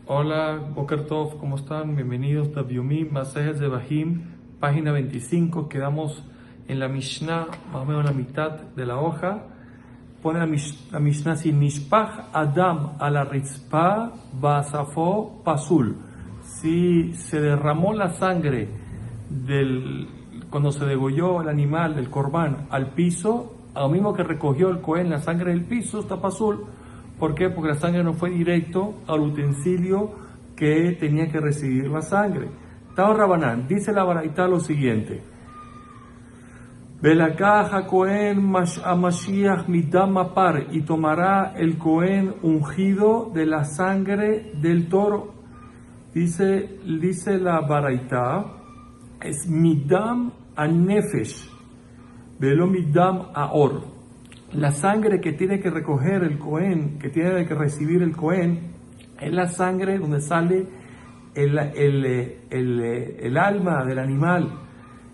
Hola, Boker Tov, ¿cómo están? Bienvenidos a Biumí, Masejes de Bahim, página 25. Quedamos en la Mishnah, más o menos en la mitad de la hoja. Pone la Mishnah así: Nishpach Adam a la Ritzpa, Basafo Pasul. Si se derramó la sangre cuando se degolló el animal, del corbán, al piso, a lo mismo que recogió el Cohen la sangre del piso, está Pasul. ¿Por qué? Porque la sangre no fue directo al utensilio que tenía que recibir la sangre. Tao Rabanán, dice la Baraita lo siguiente: Belakaja Cohen Mashiach midam apar, y tomará el Cohen ungido de la sangre del toro. Dice la Baraita, es midam anefesh, velo midam aor. La sangre que tiene que recoger el Cohen, que tiene que recibir el Cohen, es la sangre donde sale el alma del animal,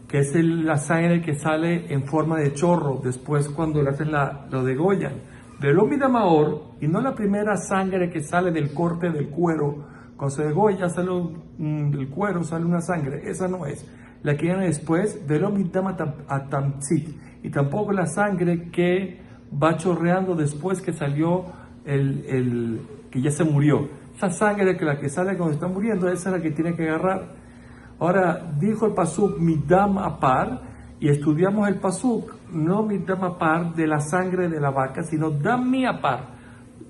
que es la sangre que sale en forma de chorro, después cuando lo degollan. Pero midamaor, y no la primera sangre que sale del corte del cuero, cuando se degolla sale del cuero, sale una sangre, esa no es. La que viene después, velo midamatamtzit, y tampoco la sangre que va chorreando después que salió que ya se murió. Esa sangre la que sale cuando está muriendo, esa es la que tiene que agarrar. Ahora, dijo el pasuk midam apar, y estudiamos el pasuk, no midam apar de la sangre de la vaca, sino dam mi apar,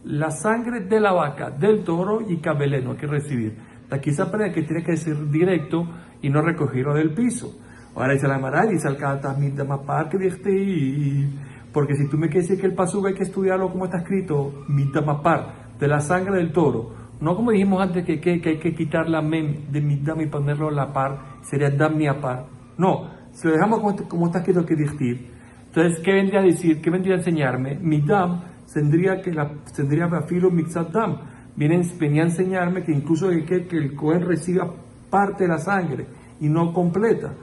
la sangre de la vaca, del toro y cabeleno, hay que recibir. Aquí se aprende que tiene que ser directo y no recogido del piso. Ahora dice la Mara, dice al Kata midam apar, que dijiste, porque si tú me quieres decir que el pasuk hay que estudiarlo como está escrito, midam apar, de la sangre del toro, no como dijimos antes que hay que quitar la mem de midam y ponerlo a la par, sería dam mi apar. No, si lo dejamos como está escrito que dictir, entonces, ¿qué vendría a decir? ¿Qué vendría a enseñarme? Midam tendría bafilo mixat dam. Venía a enseñarme que incluso que el Cohen reciba parte de la sangre y no completa.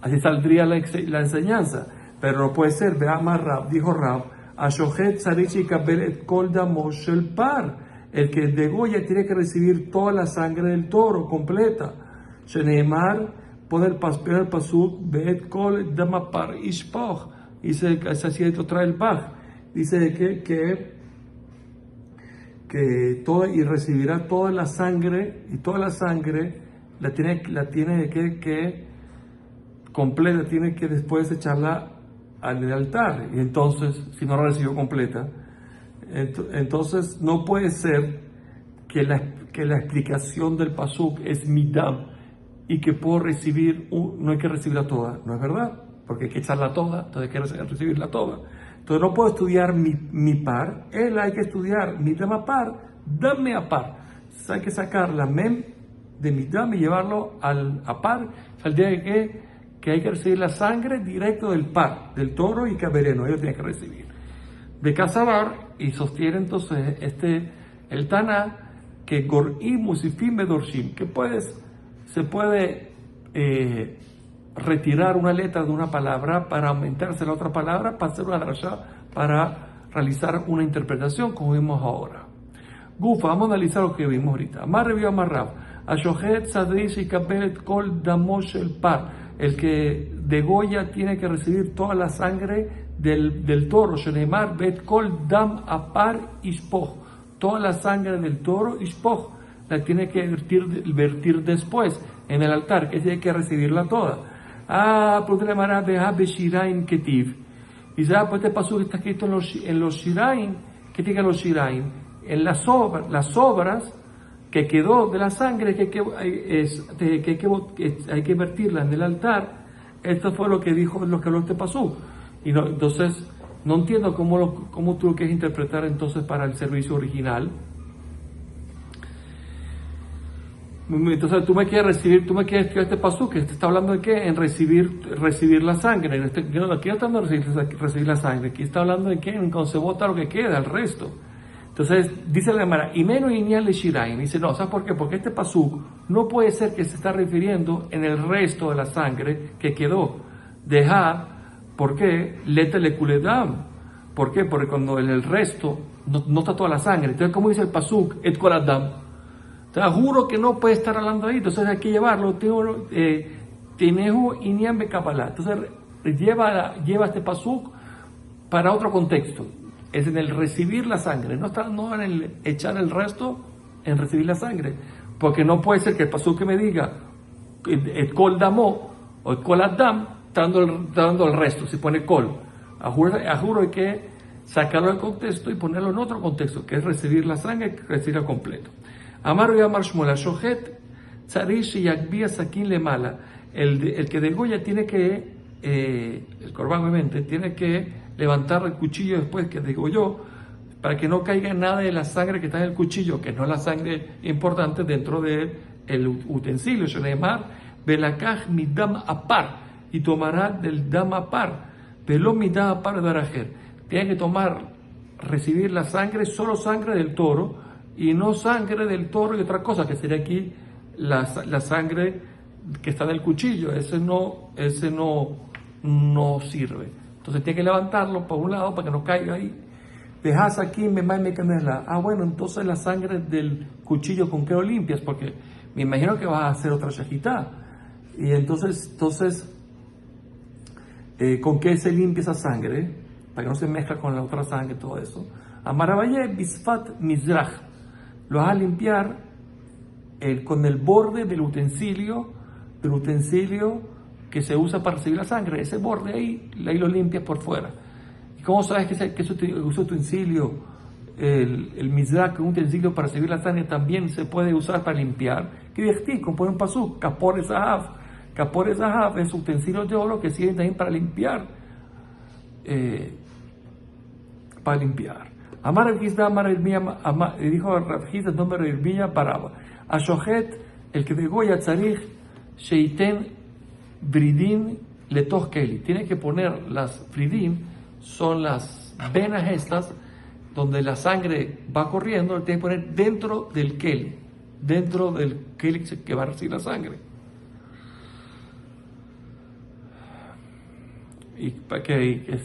Así saldría la enseñanza. Pero no puede ser. Veamos Rab, dijo Rab, Ashohet Sarichi Kabel et Kol Damo Shel Par. El que degolla tiene que recibir toda la sangre del toro completa. Sheneemar, pone el pasuk, Beet Kol Dama Par Ishpoch. Dice, así trae el Bach. Dice que todo, y recibirá toda la sangre, y toda la sangre la tiene que completa, tiene que después echarla al altar. Y entonces, si no la recibió completa, entonces no puede ser que la explicación del pasuk es midam y que puedo recibir, no hay que recibirla toda. No es verdad, porque hay que echarla toda, entonces hay que recibirla toda. Entonces no puedo estudiar mi par, hay que estudiar midam a par, dame a par. Entonces hay que sacar la mem de midam y llevarlo a par, al día de que hay que recibir la sangre directo del par, del toro y cabeleno, ellos tienen que recibir. De Casabar, y sostiene entonces el Tana, que Gorim Musifim Bedorshim, que se puede retirar una letra de una palabra para aumentarse la otra palabra, para hacer una drasha, para realizar una interpretación, como vimos ahora. Gufa, vamos a analizar lo que vimos ahorita. Amar revió Amarrab, Ashohet Sadrish y Kabelet Kol Damosh el Par. El que degolla tiene que recibir toda la sangre del toro. Sheneemar Bet Kol Dam Apar Ishpoch. Toda la sangre del toro Ishpoch la tiene que vertir después en el altar, que tiene que recibirla toda. Por la manera de Shirain Ketiv. Dice, pues este paso que está escrito en los Shirain. ¿Qué tiene los Shirain? En las obras que quedó de la sangre que hay que vertirla en el altar. Esto fue lo que habló este pasú. Y no, entonces no entiendo cómo tú lo quieres interpretar entonces para el servicio original. Entonces tú me quieres estudiar este pasú, que está hablando de qué, en recibir la sangre. Aquí no está hablando de recibir la sangre, aquí está hablando de qué, en cuando se bota lo que queda, el resto. Entonces, dice la Gemara, y menos inial de Shiraim. Dice, no, ¿sabes por qué? Porque este pasuk no puede ser que se está refiriendo en el resto de la sangre que quedó. Deja, ¿por qué? Leta le kuledam. ¿Por qué? Porque cuando en el resto no está toda la sangre. Entonces, ¿cómo dice el pasuk? Et kol adam. Te juro que no puede estar hablando ahí, entonces hay que llevarlo. Tinehu Inyan Bekabbalah. Entonces lleva este pasuk para otro contexto. Es en el recibir la sangre, no en el echar el resto, en recibir la sangre. Porque no puede ser que el pasuk que me diga el kol damo o el kol adam dando el resto, si pone kol. A juro hay que sacarlo del contexto y ponerlo en otro contexto, que es recibir la sangre, recibirla completo. Amar y Amar Shmuel, Shohet, Tzarish y Yakbia Sakin le mala. El que degolla tiene que, el corbán obviamente, tiene que levantar el cuchillo después que degolló, para que no caiga nada de la sangre que está en el cuchillo, que no es la sangre importante dentro del utensilio. Sheneemar, Belakach midam apar, y tomará del dam apar, velo midam apar de arajer. Tiene que recibir la sangre, solo sangre del toro, y no sangre del toro y otra cosa, que sería aquí la sangre que está en el cuchillo. Ese no sirve. Entonces tiene que levantarlo por un lado para que no caiga ahí. Dejas aquí, me canela. Bueno, entonces la sangre del cuchillo, ¿con qué lo limpias? Porque me imagino que vas a hacer otra shejitá. Y entonces ¿con qué se limpia esa sangre? Para que no se mezcla con la otra sangre, todo eso. Amarabaye bisfat mizrach. Lo vas a limpiar con el borde del utensilio que se usa para recibir la sangre. Ese borde ahí lo limpias por fuera. ¿Y cómo sabes que ese utensilio, el mizrach, un utensilio para recibir la sangre, también se puede usar para limpiar? Que dirti, como pone un pasú, kapor esahav. Kapor esahav es utensilios de oro que sirven también para limpiar. Amar el Gizda, Amar el Mía, dijo Rav Gizda, nombre el Mía, paraba. A Shohet, el que degolla tzarich, sheiten vridin letoch keli. Tiene que poner las vridin, son las venas estas, donde la sangre va corriendo, lo tiene que poner dentro del keli que va a recibir la sangre. Y para que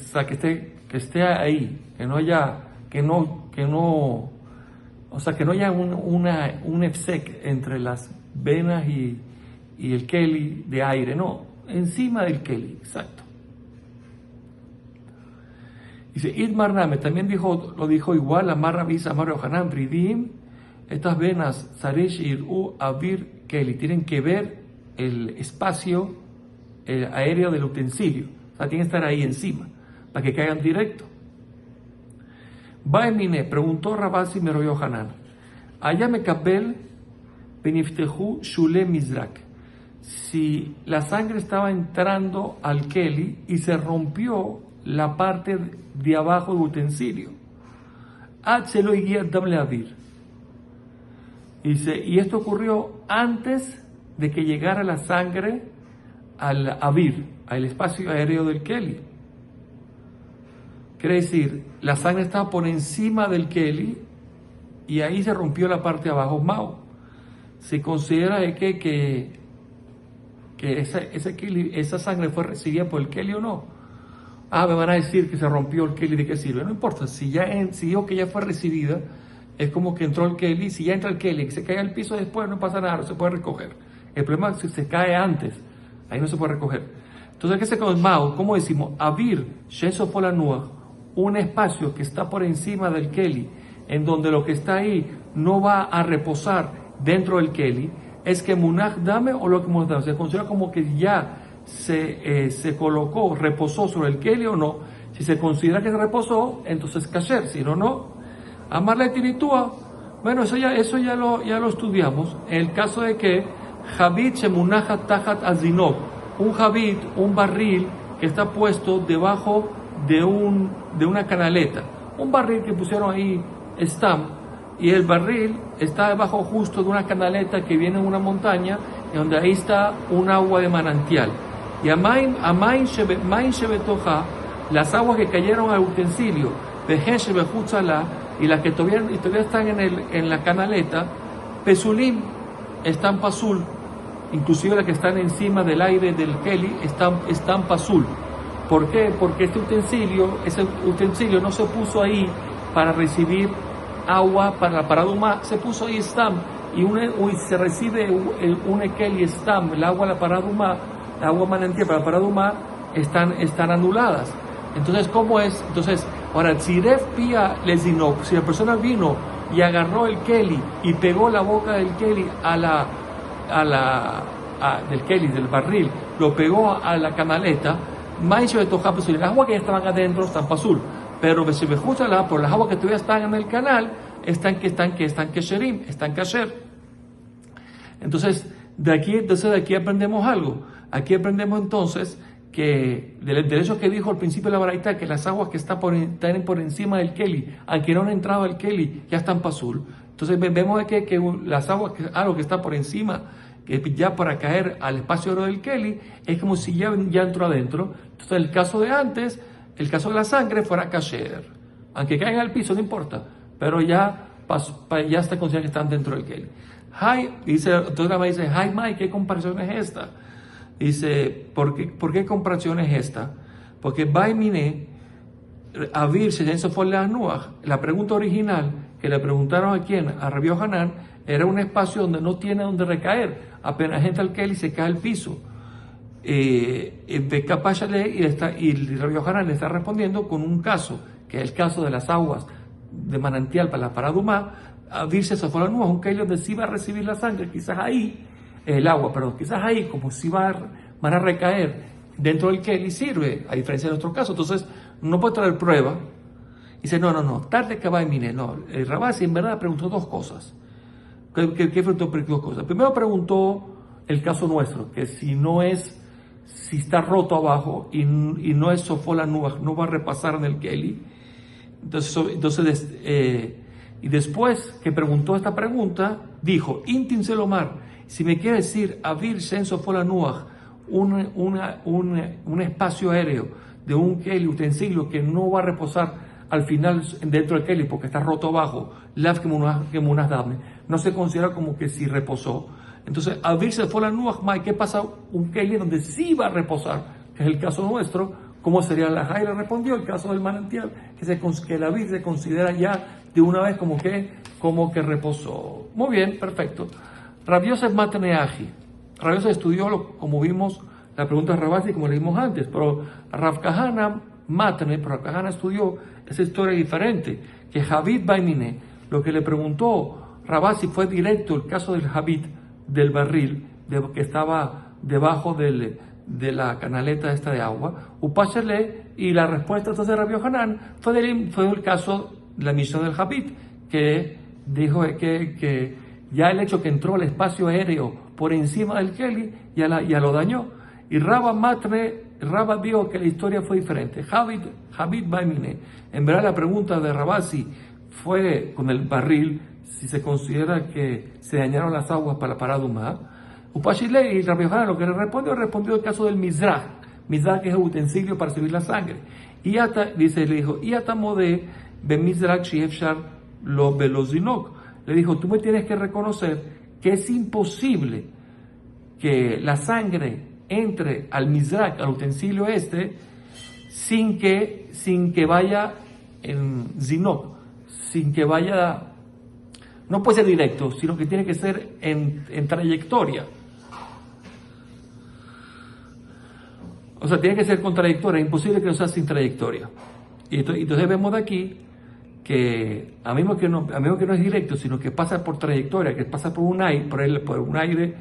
esté ahí, que no haya un efsek entre las venas y el keli de aire, no, encima del keli, exacto. Dice, Idmar Name, también lo dijo igual, Amar Rabis, Amar Yohanan, Bridim, estas venas, Saresh Ir'u Avir Keli, tienen que ver el espacio aéreo del utensilio, o sea, tienen que estar ahí encima, para que caigan directo. Baemine, preguntó Rabasi Mero Yohanan, allá me kabel beniftehu shule mizrak. Si la sangre estaba entrando al keli y se rompió la parte de abajo del utensilio, Achelo y guía dable avir. Dice, y esto ocurrió antes de que llegara la sangre al avir, al espacio aéreo del keli. Quiere decir, la sangre estaba por encima del keli y ahí se rompió la parte de abajo, Mao. Se considera que esa sangre fue recibida por el keli o no. Me van a decir que se rompió el keli, ¿de qué sirve? No importa, si digo que ya fue recibida, es como que entró el keli. Si ya entra el keli y se cae al piso después, no pasa nada, no se puede recoger. El problema es que si se cae antes, ahí no se puede recoger. Entonces, ¿qué se con Mao? ¿Cómo decimos? Avir, Sheso Polanua, un espacio que está por encima del keli, en donde lo que está ahí no va a reposar dentro del keli, es que Munach Dame o lo que Munach Dame se considera como que ya se colocó, reposó sobre el keli o no. Si se considera que se reposó, entonces kasher, si no. Amarle tiritúa, bueno, eso ya lo estudiamos. En el caso de que Javit Shemunachat Tajat Azinok, un Javit, un barril que está puesto debajo de una canaleta, un barril que pusieron ahí y el barril está debajo justo de una canaleta que viene en una montaña, y donde ahí está un agua de manantial. Y Amain Shebetoja, las aguas que cayeron al utensilio, Vejen Shebehutzala, y las que todavía están en la canaleta, Pesulim, están pasul, inclusive las que están encima del aire del keli, están pasul. ¿Por qué? Porque ese utensilio no se puso ahí para recibir agua para la paraduma, se puso ahí se recibe un Keli Stam, el agua la paraduma, el agua manantial para la paraduma, están anuladas. Entonces, ¿cómo es? Entonces, ahora, si Ref Pía les dinó, si la persona vino y agarró el Keli y pegó la boca del Keli del Keli, del barril, lo pegó a la canaleta, Maisho de Toja, pues el agua que ya estaban adentro están azul, pero si me gusta por las aguas que todavía están en el canal, están kesherim, están kasher. Entonces de aquí aprendemos algo. Aquí aprendemos entonces que del hecho que dijo al principio de la baraita, que las aguas que están por encima del Keli, aunque no han entrado al Keli, ya están pasul. Entonces vemos que las aguas, algo que está por encima, que ya para caer al espacio oro del Keli, es como si ya entró adentro. Entonces el caso de antes, el caso de la sangre fuera kasher. Aunque caigan al piso, no importa, pero ya está considerado que están dentro del Keli. Entonces la dice, Mai, ¿qué comparación es esta? Dice, ¿por qué comparación es esta? Porque Baimine, Avir, la pregunta original que le preguntaron a quién, a Rabbi Yohanan, era un espacio donde no tiene donde recaer. Apenas entra el Keli se cae al piso. Y Rabbi Yohanan le está respondiendo con un caso, que es el caso de las aguas de manantial para la paradumá. Avir se sofó la nua, un Keli donde sí va a recibir la sangre, quizás ahí, el agua, pero quizás ahí, como si van a recaer dentro del Keli, sirve, a diferencia de nuestro caso. Entonces, no puede traer prueba. Dice, no, tarde que va y mire. No, el Rabasi en verdad preguntó dos cosas. ¿Qué preguntó? Dos cosas. Primero preguntó el caso nuestro, que si está roto abajo y no es sofola nua, no va a repasar en el Keli. Entonces y después que preguntó esta pregunta, dijo, Intin Selomar, si me quiere decir, Avir Shen Sofola Nuach, un espacio aéreo de un Keli, utensilio que no va a reposar al final dentro del Keli porque está roto abajo, Lav Kemunas Dame, no se considera como que sí reposó. Entonces, Avir Sofola Nuach, ¿qué pasa? Un Keli donde sí va a reposar, que es el caso nuestro. ¿Cómo sería la Jai? Le respondió el caso del manantial, que el Avir se considera ya de una vez como que reposó. Muy bien, perfecto. Rabbi Yosef Matneaji. Rabbi Yosef estudió, como vimos, la pregunta de Rabasi, como le vimos antes, pero Rav Kahana Matne, pero Rav Kahana estudió esa historia diferente, que Javid Baimine, lo que le preguntó Rabasi fue directo el caso del Javid, del barril, que estaba debajo de la canaleta esta de agua, Upachele, y la respuesta entonces de Rabbi Yohanan fue el caso de la misión del Javid, que dijo que ya el hecho que entró el espacio aéreo por encima del Keli ya lo dañó. Y Rabba dijo que la historia fue diferente. Javid Baimine. En verdad la pregunta de Rabasi fue con el barril, si se considera que se dañaron las aguas para la paradumá. Upashile y Rabbi Yohanan lo que le respondió el caso del Mizrach, que es el utensilio para servir la sangre. Y le dijo, y atamode ben Mizrach shiefshar lo velozinok. Le dijo, tú me tienes que reconocer que es imposible que la sangre entre al Mizrach, al utensilio sin que vaya en zinok, sin que vaya, no puede ser directo, sino que tiene que ser en trayectoria. O sea, tiene que ser con trayectoria, es imposible que lo sea sin trayectoria. Y entonces vemos de aquí que a mí que no es directo, sino que pasa por trayectoria, que pasa por un aire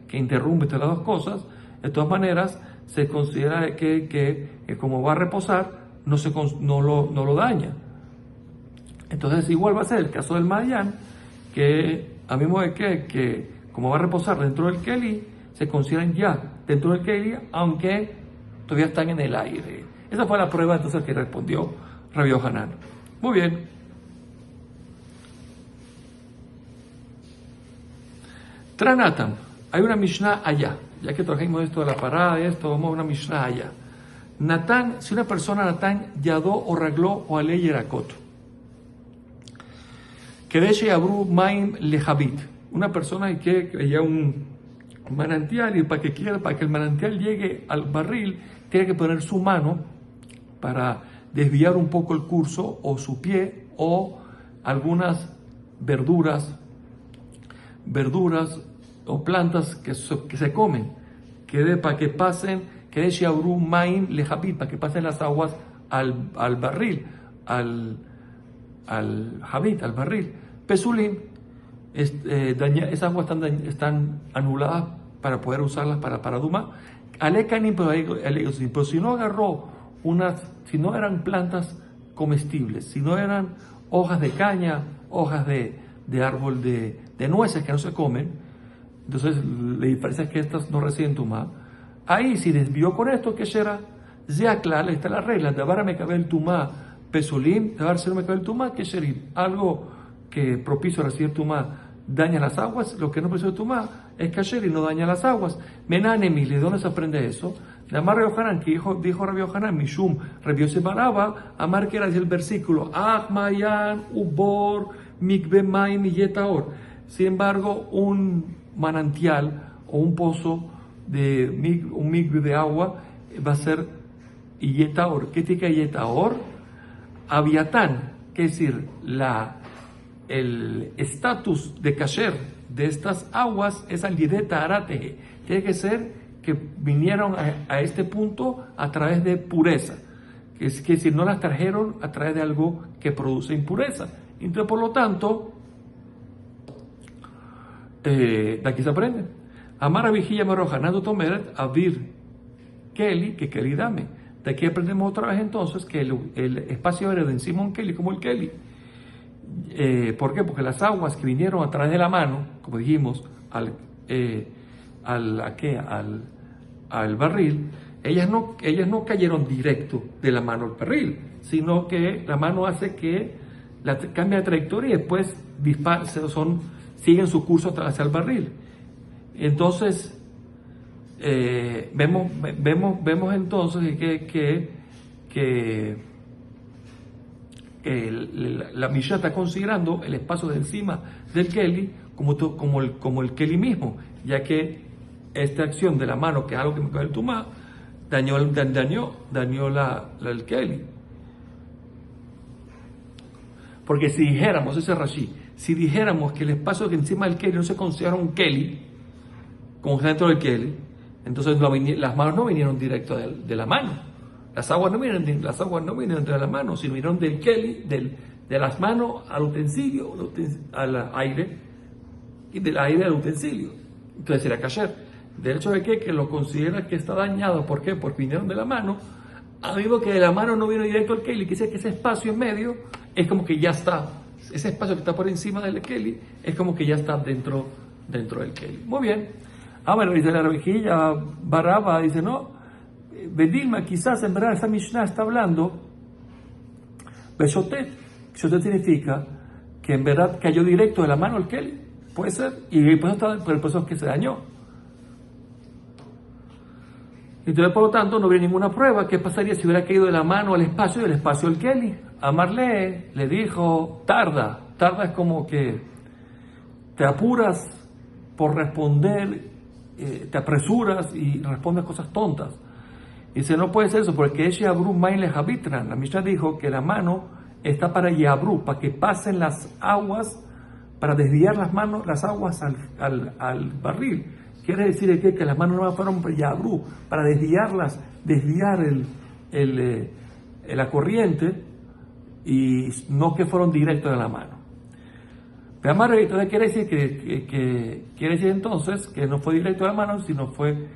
que interrumpe estas dos cosas. De todas maneras, se considera que como va a reposar, no lo daña. Entonces igual va a ser el caso del Madian, que a mí me que como va a reposar dentro del Keli, se consideran ya dentro del Keli, aunque todavía están en el aire. Esa fue la prueba entonces que respondió Rabbi Yohanan. Muy bien. Tranatan, hay una Mishnah allá. Ya que trajimos esto de la parada y esto, vamos a una Mishnah allá. Natán, si una persona Natán yadó o ragló o ale yerakot. Kedesh abru maim lehabit. Una persona que haya un manantial y para que el manantial llegue al barril, tiene que poner su mano para desviar un poco el curso, o su pie, o algunas verduras verduras o plantas que se comen, para que pasen, que de Shiabru Maim Lejabit, para que pasen las aguas al barril, al Habit, al barril. Pesulim, esas aguas están anuladas para poder usarlas para Duma. Alekanim, pero si no agarró si no eran plantas comestibles, si no eran hojas de caña, hojas de árbol de nueces que no se comen, entonces la diferencia es que estas no reciben Tumá. Ahí, si desvió con esto, ¿qué será? Ya claro, está la regla, de ahora me cabe el Tumá Pesulim, de ahora se me cabe el Tumá, que sería algo que propicio a recibir Tumá daña las aguas, lo que no propicio Tumá es kasher y no daña las aguas. Menanemi, ¿de dónde se aprende eso? De Amar Rabbi Yohanan, que dijo Rabbi Yohanan, Mishum, Rabbi Yosef Baraba, Amar, que era el versículo, Mayan, Ubor, Mikve Maim y Yetaor. Sin embargo, un manantial o un pozo un mikve de agua va a ser Yetaor. ¿Qué significa Yetaor? Aviatán, que es decir, el estatus de kasher de estas aguas es al yedeta arate. Tiene que ser que vinieron a este punto a través de pureza, que es que si no las trajeron a través de algo que produce impureza. Entonces, por lo tanto, de aquí se aprende. Amar vigilla merojanando tomeret avir Keli, que Keli dame. De aquí aprendemos otra vez entonces que el espacio aéreo de encima un Keli como el Keli. ¿Por qué? Porque las aguas que vinieron a través de la mano, como dijimos, al barril, ellas no cayeron directo de la mano al barril, sino que la mano hace que cambie de trayectoria y después siguen su curso hacia el barril. Entonces, vemos entonces que la Mishnah está considerando el espacio de encima del Keli como el Keli mismo, ya que esta acción de la mano, que es algo que me cae el Tumá, dañó el Keli. Porque si dijéramos, ese Rashi, si dijéramos que el espacio que encima del Keli no se considera un Keli, como dentro del Keli, entonces las manos no vinieron directo de la mano. Las aguas no vinieron de la mano, sino vinieron del Keli, de las manos al utensilio, al aire, y del aire al utensilio. Entonces sería kasher. Del hecho de que lo considera que está dañado, ¿por qué? Porque vinieron de la mano. Amigo, que de la mano no vino directo al Keli, que dice que ese espacio en medio es como que ya está. Ese espacio que está por encima del Keli es como que ya está dentro del Keli. Muy bien. Bueno, dice la revejilla, Baraba dice, no, Bedilma, quizás en verdad esta Mishnah está hablando Beshotet. Beshotet significa que en verdad cayó directo de la mano al Keli, puede ser, y por eso es que se dañó. Entonces, por lo tanto, no habría ninguna prueba. ¿Qué pasaría si hubiera caído de la mano al espacio y del espacio al Keli? Amarle le dijo, tarda es como que te apuras por responder, te apresuras y respondes cosas tontas. Dice, no puede ser eso, porque es Yabru Maile Habitran. La Mishnah dijo que la mano está para Yabru, para que pasen las aguas, para desviar las aguas al barril. Quiere decir que las manos no fueron para Yabru, para desviar la corriente, y no que fueron directos de la mano. Pero entonces quiere decir entonces que no fue directo de la mano, sino fue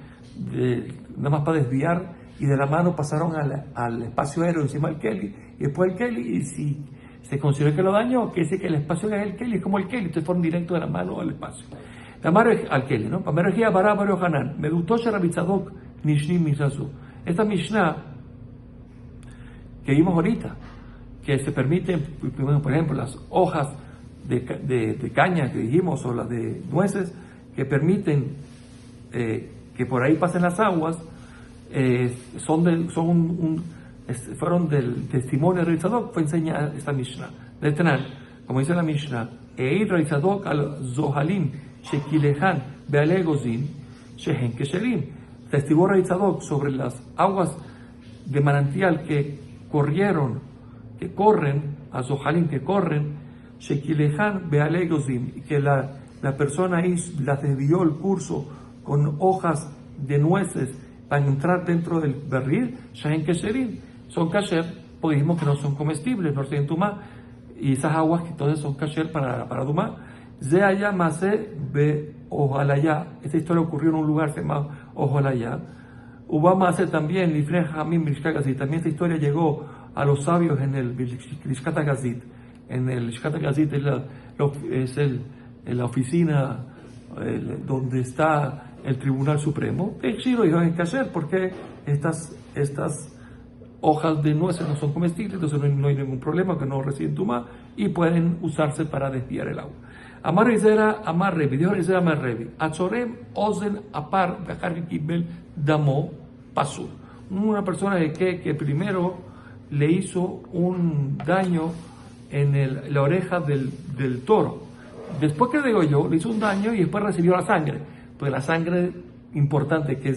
nada más para desviar, y de la mano pasaron al espacio aéreo encima del Keli, y después el Keli, y si se considera que lo dañó, quiere decir que el espacio que es el Keli es como el Keli, entonces fueron directos de la mano al espacio. La mano al Keli, ¿no? Pamerejía Baraba Yohanan, me gustó Sharabitzadok Nishnim Misasu. Esta Mishnah que vimos ahorita, que se permiten, por ejemplo, las hojas de caña que dijimos, o las de nueces, que permiten que por ahí pasen las aguas, fueron del testimonio de Rizadok, fue enseñada esta Mishnah. De tener, como dice la Mishnah, Eir Rizadok al Zohalim, Shekilehan, Bealegozin, Shehen Kesherim. Testigó Rizadok sobre las aguas de manantial que corren, a Zohalim, que corren, Shekilehan, Bealegozin, y que la persona ahí las desvió el curso con hojas de nueces para entrar dentro del berril, shahen kesherim, son kasher, porque dijimos que no son comestibles, no tienen tumá, y esas aguas que entonces son kasher para tumá. Ze allá masé be ojalá. Esta historia ocurrió en un lugar que se llama Ojalá. Ubama hace también, Lifnei Hamim Lishkat Gazit. También esta historia llegó a los sabios en el Lishkat Gazit. En el Lishkat Gazit es la oficina donde está el Tribunal Supremo. Exiro dijo en kasher porque estas hojas de nueces no son comestibles, entonces no hay ningún problema, que no reciben tumá y pueden usarse para desviar el agua. Amar Rizera, Amar Revi, dijo Rizera Amar Revi, Atzorem Ozen Apar Bejar Kibel Damo Pasur. Una persona que primero le hizo un daño en la oreja del toro. Después que degolló, le hizo un daño y después recibió la sangre. Pues la sangre importante que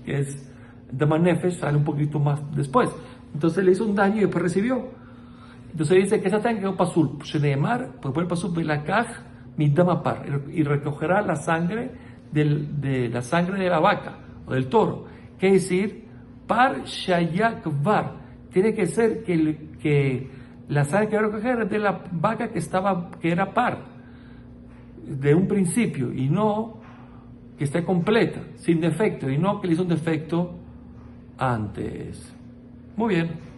es Dama Nefesh sale un poquito más después. Entonces le hizo un daño y después recibió. Entonces dice que esa sangre quedó pasul. Sheneemar, pues el pasul Belakaj Midamapar, y recogerá la sangre de la sangre de la vaca o del toro. ¿Qué decir? Par Shayakvar. Tiene que ser que la sangre que va a recoger es de la vaca que era par de un principio, y no que esté completa, sin defecto, y no que le hizo un defecto antes. Muy bien.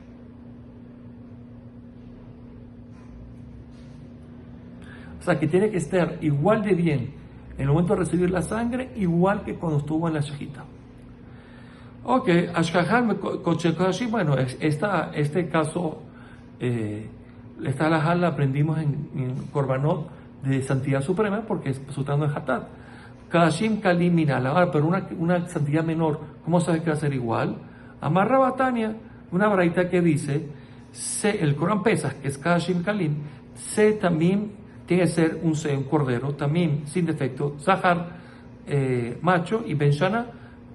O sea, que tiene que estar igual de bien en el momento de recibir la sangre, igual que cuando estuvo en la shejita. Ok, Ashkahan Kochekashi, bueno, este caso, esta halajá la aprendimos en Korbanot de Santidad Suprema, porque es resultando en Hatat. Kadashim Kalim Minal, ahora, pero una santidad menor, ¿cómo sabes que va a ser igual? Amarra Batania, una braita que dice, el Corán Pesach, que es Kadashim Kalim, también tiene que ser un cordero, también sin defecto, Zahar, macho, y Ben-Shana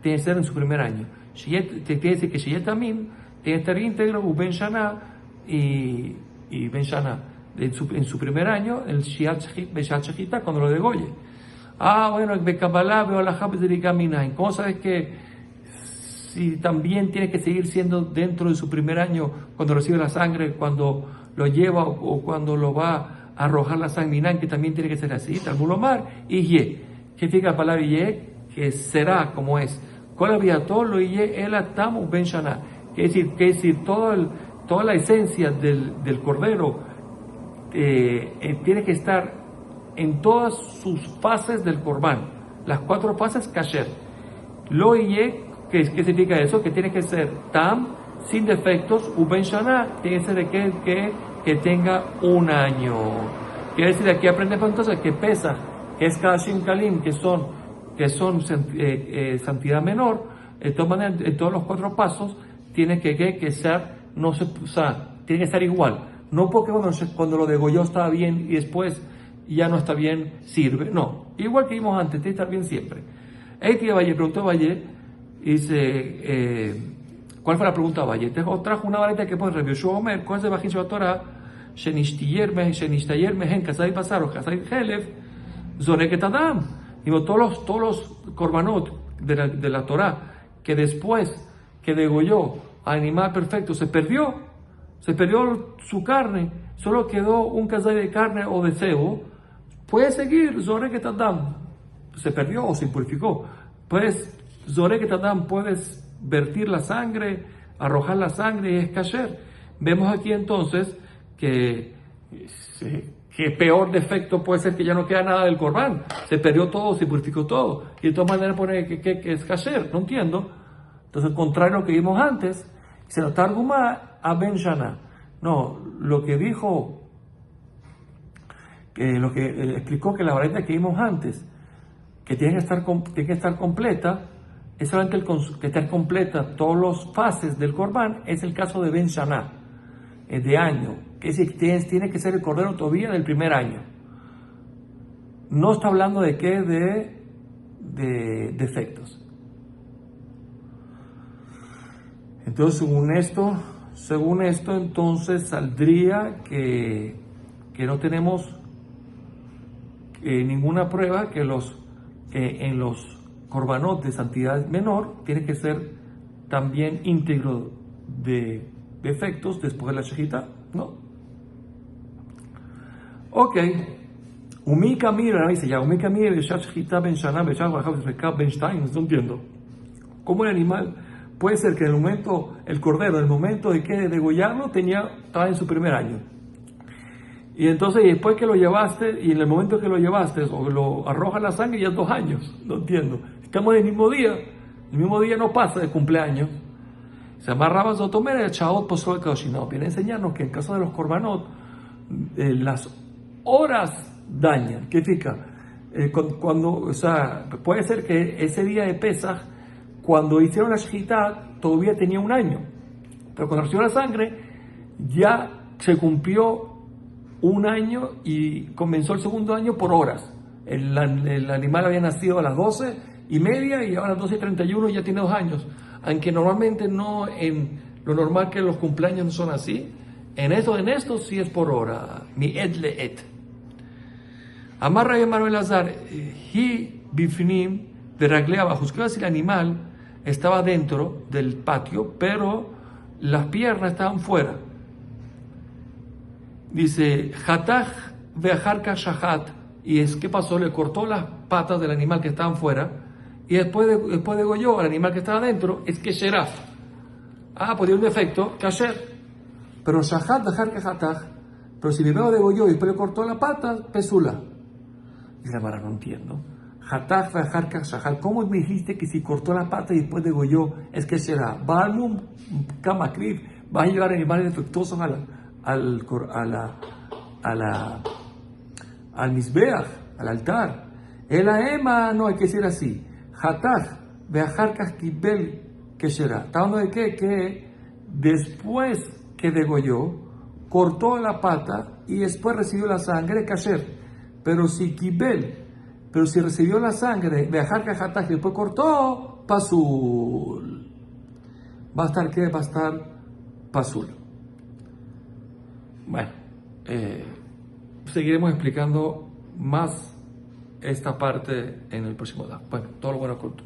tiene que ser en su primer año. Quiere decir que Shiyet también tiene que estar íntegro, Ben-Shana y Ben-Shana en su primer año, el Shiyat Shechita, cuando lo degolle. Bueno, en Kabbalah veo la Jabez de Rigaminain. ¿Cómo sabes que si también tiene que seguir siendo dentro de su primer año, cuando recibe la sangre, cuando lo lleva o cuando lo va a arrojar la sangre, que también tiene que ser así? Talmulomar y Ye. ¿Qué significa la palabra Ye? Que será como es. Con la vida todo lo Ye, el Atamu Ben Shana. Que decir, toda la esencia del cordero tiene que estar en todas sus fases del Corbán, las 4 fases kasher. Lo Ye, ¿qué significa eso? Que tiene que ser tam, sin defectos, uben shana, tiene que ser de que tenga un año. Quiere decir, aquí aprendemos entonces que pesa, que es Kadashim Kalim, que son santidad menor, de todas maneras, en todos los 4 pasos, tiene que ser, tiene que estar igual. No porque cuando lo degolló estaba bien y después ya no está bien, sirve. No, igual que vimos antes, tiene que estar bien siempre. Eiti de Valle preguntó a Valle, dice, ¿cuál fue la pregunta a Valle? Trajo una varita que pone Rebioshu Omer, ¿cuál es el Bajin Torah? Shenishtayer mehen, Kasai Pasar o Kasai Helef, Zoreket Adam. Digo, todos los korbanot de la Torah, que después que degolló al animal perfecto, se perdió su carne, solo quedó un Kasai de carne o de cebo, puede seguir Zoreket Adam, se perdió o se purificó. Pues Zoreket Adam, puedes vertir la sangre, arrojar la sangre y es kasher. Vemos aquí entonces que peor defecto puede ser que ya no queda nada del Corbán, se perdió todo, se purificó todo, y de todas maneras pone que es kasher. No entiendo. Entonces, contrario a lo que vimos antes, se nos está argumando a Ben Shana. No, lo que dijo, lo que explicó que la varita que vimos antes, que tiene que estar completa, es solamente que estar completa todas las fases del Corbán, es el caso de Ben Shana, de año, que es decir, tiene que ser el cordero todavía del primer año. No está hablando de qué, de defectos. Entonces, según esto, entonces saldría que no tenemos, ninguna prueba que en los corbanot de santidad menor tiene que ser también íntegro de defectos después de la shejita, ¿no? Ok. Umi Kamir, dice ya, Umi Kamir, shejita ben shana, ben shtaim, no entiendo. ¿Cómo el animal puede ser que en el momento, el cordero, en el momento de que degollarlo, estaba en su primer año? Y entonces, después que lo llevaste, y en el momento que lo llevaste, o lo arroja la sangre, ya es 2 años. No entiendo. Estamos en el mismo día no pasa de cumpleaños. Se amarraba Zotomera el Chaot Posol Kaoshino. Viene a enseñarnos que en caso de los korbanot, las horas dañan. ¿Qué significa? O sea, puede ser que ese día de Pesach, cuando hicieron la shejitá, todavía tenía 1 año. Pero cuando recibió la sangre, ya se cumplió 1 año y comenzó el segundo año por horas. El animal había nacido a las 12:30 y ahora a las 12:31 ya tiene 2 años. Aunque normalmente no, en lo normal que los cumpleaños no son así, en esto sí es por hora. Mi et le et. Amar Rabbi Manuel Azar, hi bifnim de ragleaba. Juzgaba si el animal estaba dentro del patio, pero las piernas estaban fuera. Dice, Hataj vejarka shahat, y es que pasó, le cortó las patas del animal que estaban fuera, y después degolló al animal que estaba dentro, es que será. Pues dio un defecto, kasher. Pero shahat vejarka hataj, pero si primero degolló y después le cortó la pata, pesula. Y la vara no entiendo. Hataj vejarka shahat, ¿cómo me dijiste que si cortó la pata y después degolló, es que será? Balmum kamakriv, va a llevar animales defectuosos al misbeach, al altar. El aema no hay que decir así. Hataj, beajarkas kibel, que será. ¿Está hablando de qué? Que después que degolló, cortó la pata y después recibió la sangre, kasher. Pero si recibió la sangre, beajarkas hataj y después cortó, pasul. ¿Va a estar qué? Va a estar pasul. Bueno, seguiremos explicando más esta parte en el próximo día. Bueno, todo lo bueno con tú.